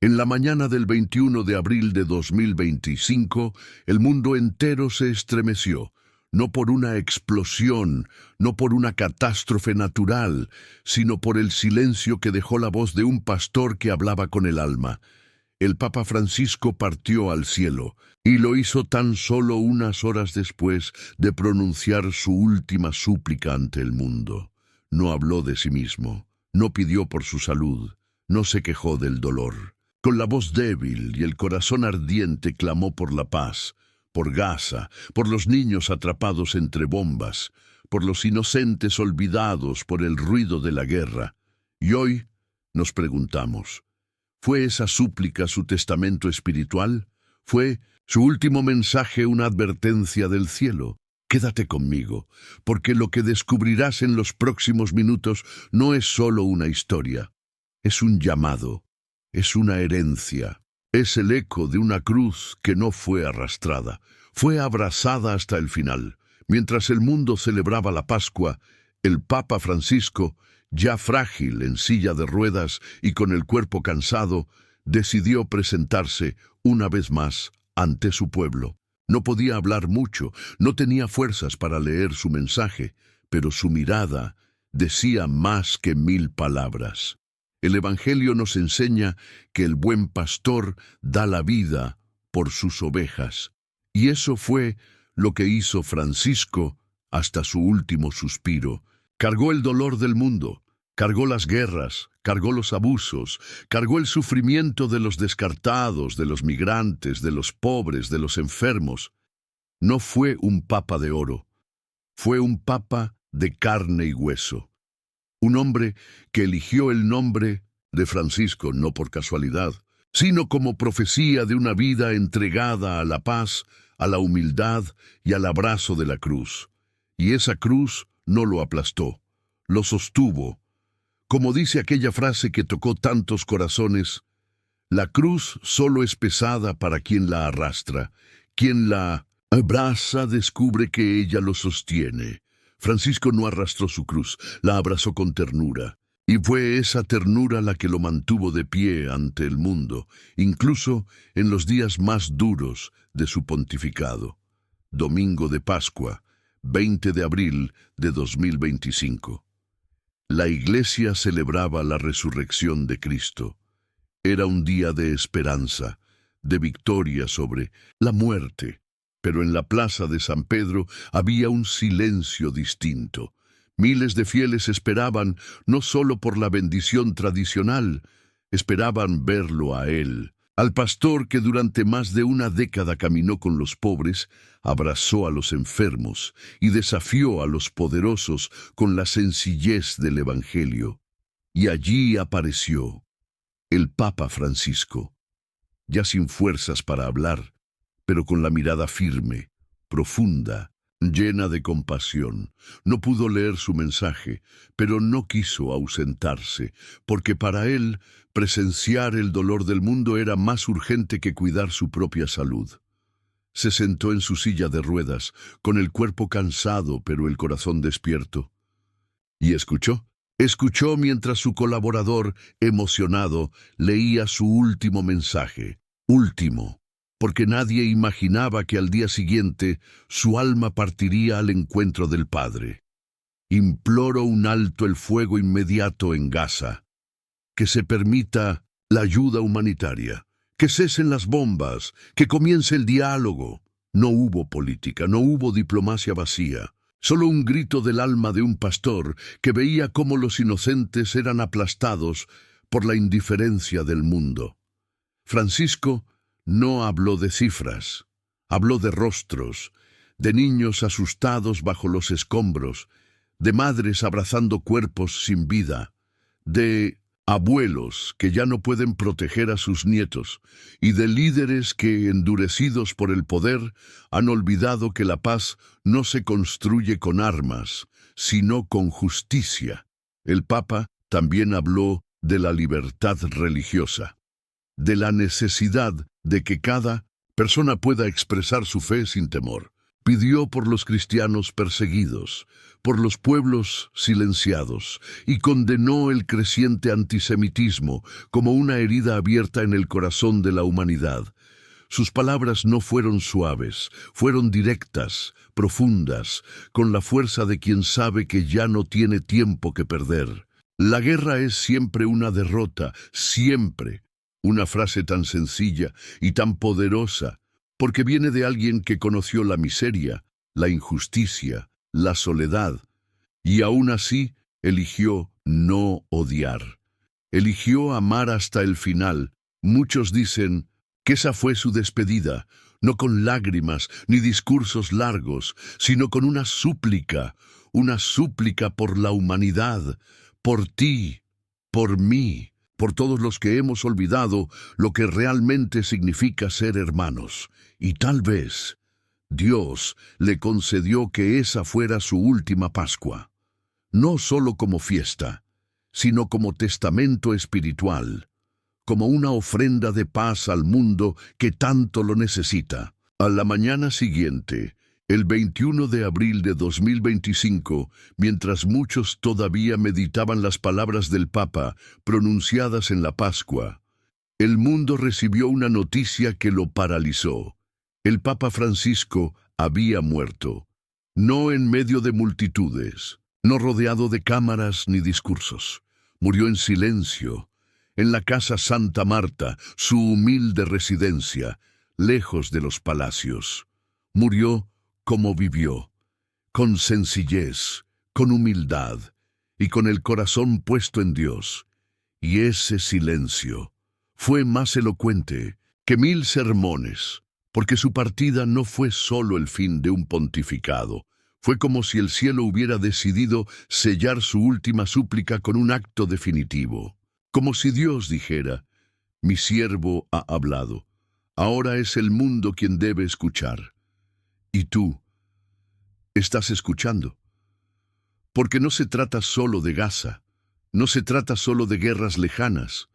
En la mañana del 21 de abril de 2025, el mundo entero se estremeció, no por una explosión, no por una catástrofe natural, sino por el silencio que dejó la voz de un pastor que hablaba con el alma. El Papa Francisco partió al cielo, y lo hizo tan solo unas horas después de pronunciar su última súplica ante el mundo. No habló de sí mismo, no pidió por su salud, no se quejó del dolor. Con la voz débil y el corazón ardiente clamó por la paz, por Gaza, por los niños atrapados entre bombas, por los inocentes olvidados por el ruido de la guerra. Y hoy nos preguntamos, ¿fue esa súplica su testamento espiritual? ¿Fue su último mensaje una advertencia del cielo? Quédate conmigo, porque lo que descubrirás en los próximos minutos no es solo una historia, es un llamado. Es una herencia, es el eco de una cruz que no fue arrastrada, fue abrazada hasta el final. Mientras el mundo celebraba la Pascua, el Papa Francisco, ya frágil en silla de ruedas y con el cuerpo cansado, decidió presentarse una vez más ante su pueblo. No podía hablar mucho, no tenía fuerzas para leer su mensaje, pero su mirada decía más que 1000 palabras. El Evangelio nos enseña que el buen pastor da la vida por sus ovejas. Y eso fue lo que hizo Francisco hasta su último suspiro. Cargó el dolor del mundo, cargó las guerras, cargó los abusos, cargó el sufrimiento de los descartados, de los migrantes, de los pobres, de los enfermos. No fue un papa de oro, fue un papa de carne y hueso. Un hombre que eligió el nombre de Francisco no por casualidad, sino como profecía de una vida entregada a la paz, a la humildad y al abrazo de la cruz. Y esa cruz no lo aplastó, lo sostuvo. Como dice aquella frase que tocó tantos corazones, la cruz solo es pesada para quien la arrastra. Quien la abraza descubre que ella lo sostiene. Francisco no arrastró su cruz, la abrazó con ternura, y fue esa ternura la que lo mantuvo de pie ante el mundo, incluso en los días más duros de su pontificado. Domingo de Pascua, 20 de abril de 2025. La Iglesia celebraba la resurrección de Cristo. Era un día de esperanza, de victoria sobre la muerte. Pero en la plaza de San Pedro había un silencio distinto. Miles de fieles esperaban no solo por la bendición tradicional, esperaban verlo a él, al pastor que durante más de una década caminó con los pobres, abrazó a los enfermos y desafió a los poderosos con la sencillez del Evangelio. Y allí apareció el Papa Francisco, ya sin fuerzas para hablar, pero con la mirada firme, profunda, llena de compasión. No pudo leer su mensaje, pero no quiso ausentarse, porque para él presenciar el dolor del mundo era más urgente que cuidar su propia salud. Se sentó en su silla de ruedas, con el cuerpo cansado pero el corazón despierto. Y escuchó. Escuchó mientras su colaborador, emocionado, leía su último mensaje. Último. Porque nadie imaginaba que al día siguiente su alma partiría al encuentro del Padre. Imploro un alto el fuego inmediato en Gaza, que se permita la ayuda humanitaria, que cesen las bombas, que comience el diálogo. No hubo política, no hubo diplomacia vacía, solo un grito del alma de un pastor que veía cómo los inocentes eran aplastados por la indiferencia del mundo. Francisco no habló de cifras, habló de rostros, de niños asustados bajo los escombros, de madres abrazando cuerpos sin vida, de abuelos que ya no pueden proteger a sus nietos, y de líderes que, endurecidos por el poder, han olvidado que la paz no se construye con armas, sino con justicia. El Papa también habló de la libertad religiosa, de la necesidad de que cada persona pueda expresar su fe sin temor. Pidió por los cristianos perseguidos, por los pueblos silenciados, y condenó el creciente antisemitismo como una herida abierta en el corazón de la humanidad. Sus palabras no fueron suaves, fueron directas, profundas, con la fuerza de quien sabe que ya no tiene tiempo que perder. La guerra es siempre una derrota, siempre. Una frase tan sencilla y tan poderosa, porque viene de alguien que conoció la miseria, la injusticia, la soledad, y aún así eligió no odiar. Eligió amar hasta el final. Muchos dicen que esa fue su despedida, no con lágrimas ni discursos largos, sino con una súplica por la humanidad, por ti, por mí, por todos los que hemos olvidado lo que realmente significa ser hermanos. Y tal vez Dios le concedió que esa fuera su última Pascua, no solo como fiesta, sino como testamento espiritual, como una ofrenda de paz al mundo que tanto lo necesita. A la mañana siguiente, el 21 de abril de 2025, mientras muchos todavía meditaban las palabras del Papa pronunciadas en la Pascua, el mundo recibió una noticia que lo paralizó. El Papa Francisco había muerto, no en medio de multitudes, no rodeado de cámaras ni discursos. Murió en silencio, en la casa Santa Marta, su humilde residencia, lejos de los palacios. Murió como vivió, con sencillez, con humildad y con el corazón puesto en Dios. Y ese silencio fue más elocuente que 1000 sermones, porque su partida no fue solo el fin de un pontificado. Fue como si el cielo hubiera decidido sellar su última súplica con un acto definitivo. Como si Dios dijera: mi siervo ha hablado, ahora es el mundo quien debe escuchar. Y tú, ¿estás escuchando? Porque no se trata solo de Gaza, no se trata solo de guerras lejanas,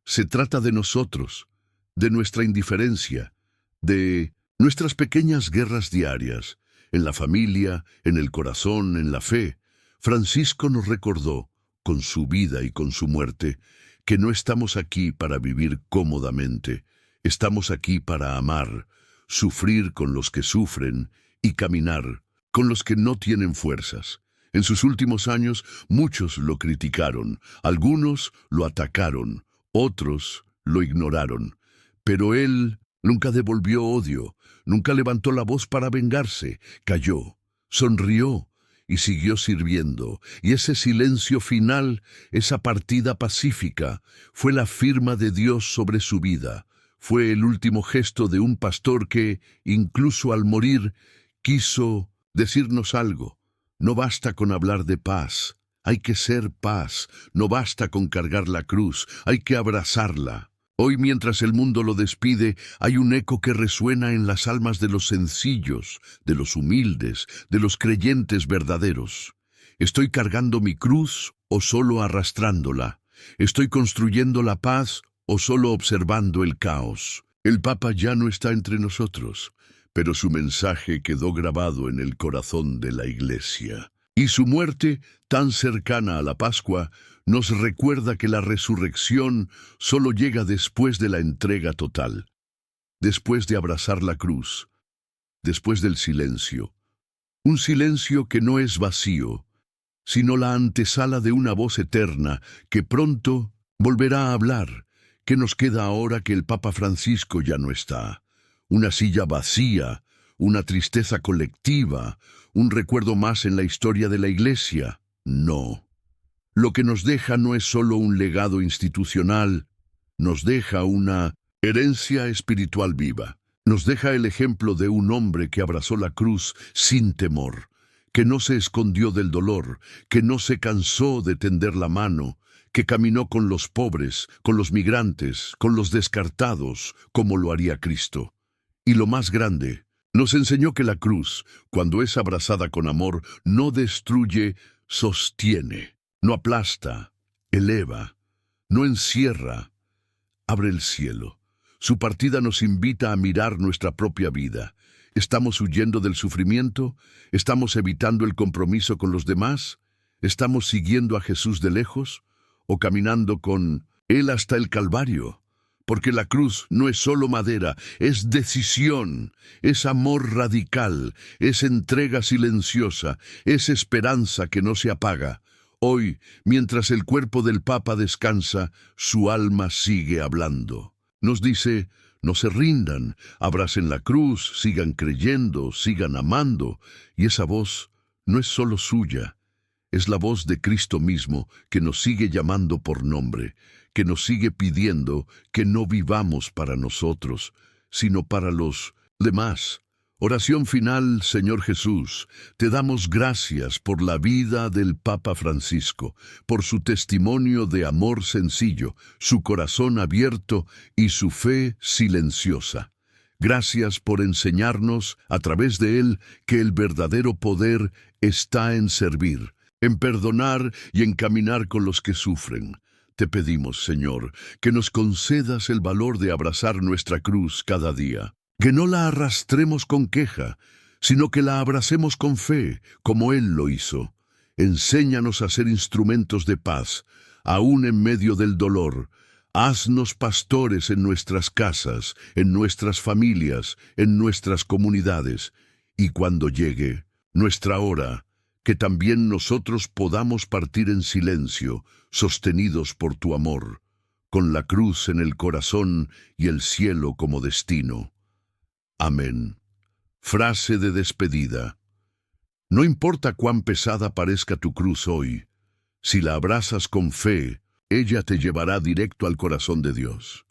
se trata de nosotros, de nuestra indiferencia, de nuestras pequeñas guerras diarias, en la familia, en el corazón, en la fe. Francisco nos recordó, con su vida y con su muerte, que no estamos aquí para vivir cómodamente, estamos aquí para amar, sufrir con los que sufren y caminar con los que no tienen fuerzas. En sus últimos años, muchos lo criticaron, algunos lo atacaron, otros lo ignoraron, pero él nunca devolvió odio, nunca levantó la voz para vengarse, calló, sonrió y siguió sirviendo. Y ese silencio final, esa partida pacífica, fue la firma de Dios sobre su vida. Fue el último gesto de un pastor que, incluso al morir, quiso decirnos algo. No basta con hablar de paz, hay que ser paz. No basta con cargar la cruz, hay que abrazarla. Hoy, mientras el mundo lo despide, hay un eco que resuena en las almas de los sencillos, de los humildes, de los creyentes verdaderos. ¿Estoy cargando mi cruz o solo arrastrándola? ¿Estoy construyendo la paz o solo observando el caos? El Papa ya no está entre nosotros, pero su mensaje quedó grabado en el corazón de la Iglesia. Y su muerte, tan cercana a la Pascua, nos recuerda que la resurrección solo llega después de la entrega total, después de abrazar la cruz, después del silencio. Un silencio que no es vacío, sino la antesala de una voz eterna que pronto volverá a hablar. ¿Qué nos queda ahora que el Papa Francisco ya no está? Una silla vacía, una tristeza colectiva, un recuerdo más en la historia de la Iglesia. No. Lo que nos deja no es solo un legado institucional, nos deja una herencia espiritual viva. Nos deja el ejemplo de un hombre que abrazó la cruz sin temor, que no se escondió del dolor, que no se cansó de tender la mano, que caminó con los pobres, con los migrantes, con los descartados, como lo haría Cristo. Y lo más grande, nos enseñó que la cruz, cuando es abrazada con amor, no destruye, sostiene, no aplasta, eleva, no encierra, abre el cielo. Su partida nos invita a mirar nuestra propia vida ¿Estamos huyendo del sufrimiento? ¿Estamos evitando el compromiso con los demás? ¿Estamos siguiendo a Jesús de lejos? ¿O caminando con Él hasta el Calvario? Porque la cruz no es solo madera, es decisión, es amor radical, es entrega silenciosa, es esperanza que no se apaga. Hoy, mientras el cuerpo del Papa descansa, su alma sigue hablando. Nos dice: no se rindan, abracen la cruz, sigan creyendo, sigan amando. Y esa voz no es solo suya, es la voz de Cristo mismo que nos sigue llamando por nombre, que nos sigue pidiendo que no vivamos para nosotros, sino para los demás. Oración final. Señor Jesús, te damos gracias por la vida del Papa Francisco, por su testimonio de amor sencillo, su corazón abierto y su fe silenciosa. Gracias por enseñarnos, a través de él, que el verdadero poder está en servir, en perdonar y en caminar con los que sufren. Te pedimos, Señor, que nos concedas el valor de abrazar nuestra cruz cada día. Que no la arrastremos con queja, sino que la abracemos con fe, como Él lo hizo. Enséñanos a ser instrumentos de paz, aún en medio del dolor. Haznos pastores en nuestras casas, en nuestras familias, en nuestras comunidades. Y cuando llegue nuestra hora, que también nosotros podamos partir en silencio, sostenidos por tu amor, con la cruz en el corazón y el cielo como destino. Amén. Frase de despedida. No importa cuán pesada parezca tu cruz hoy, si la abrazas con fe, ella te llevará directo al corazón de Dios.